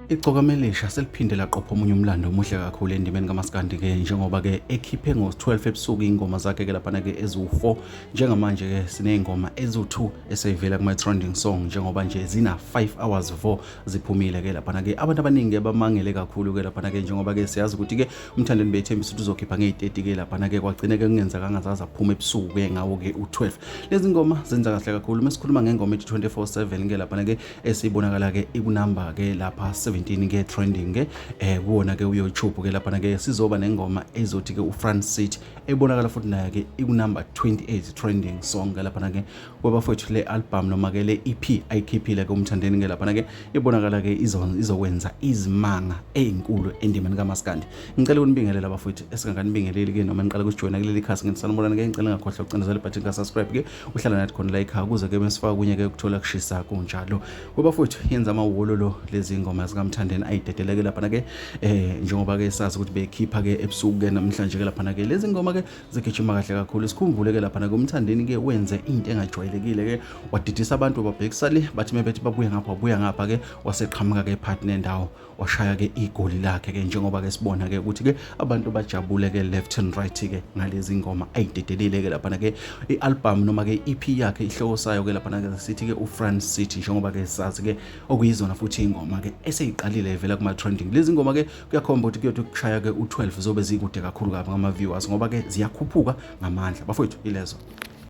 Igqokamelisha seliphinde laqopha omunye umlando omuhle kakhulu endimeni kaMaskandi ke njengoba ke ekhiphe ngo-12 ebusuku ingoma zakhe ke laphana ke eziwu4 njengamanje ke sinezingoma eziwu2 eseyivela kuma trending song njengoba nje zina 5 hours vo ziphumile ke laphana ke abantu abaningi abamangele kakhulu ke laphana ke njengoba ke siyazi ukuthi ke umthandeni bethembisa ukuthi uzokhipha nge-30 ke laphana ke kwagcina ke kungenzekanga zaza aphuma ebusuku ke ngawo ke u12 lezi ngoma zenza kahle kakhulu mesikhuluma ngengoma ethi 24/7 ke laphana ke esibonakala ke ikunamba ke lapha 17 ke trending ke kuona ke uYouTube ke lapha ke sizoba nengoma ezothi ke uFrance City ebonakala futhi nayo ke ikunumber 28 trending song ke lapha ke kwaba futhi le album noma ke le EP ayikhiphile ke umthandeni ke lapha ke ibonakala ke izokwenza izimanga ezinkulu endimeni kaMaskandi. Ngicela ukunibingelela abafuthi esingakanibingeleli ke noma niqala ukujoina kuleli khasi ngisanibonana ke ngicela ngakhohlwa ukucindezela ibutton ka subscribe ke uhlala nathi khona la ekhaya ukuze ke mesifaka kunye ke ukuthola kushisa kunjalo. Kuba futhi yenza amawololo lezi ngoma zikamthandeni ayidedeleke lapha ke njengoba ke sazi ukuthi bekhipha ke ebusuku ke namhlanje ke lapha ke lezi ngoma ke zigijima kahle kakhulu sikhumbule ke lapha ke umthandeni ke wenze into engajwayelekile ke wadidisa abantu babhekisali bathi mebethi babuya ngapha ke waseqhamuka ke partner endawo washaya ke igoli lakhe ke njengoba ke sibona ke ukuthi ke abantu bajabule ke left and right ke ngalezi ngoma ayidedelile ke lapha ke ialbum noma ke EP yakhe ihloko sayo ke lapha ke sithi ke uFrance City njengoba ke sazi ke okuyizona futhi ingoma ke eseyiqalile evela kuma trending lezi ngoma ke kuyakhomba ukuthi kuyothi kushaya ke u12 zobe zikude kakhulu ngama viewers ngoba ke ziyakhuphuka ngamandla bafowethu ilezo.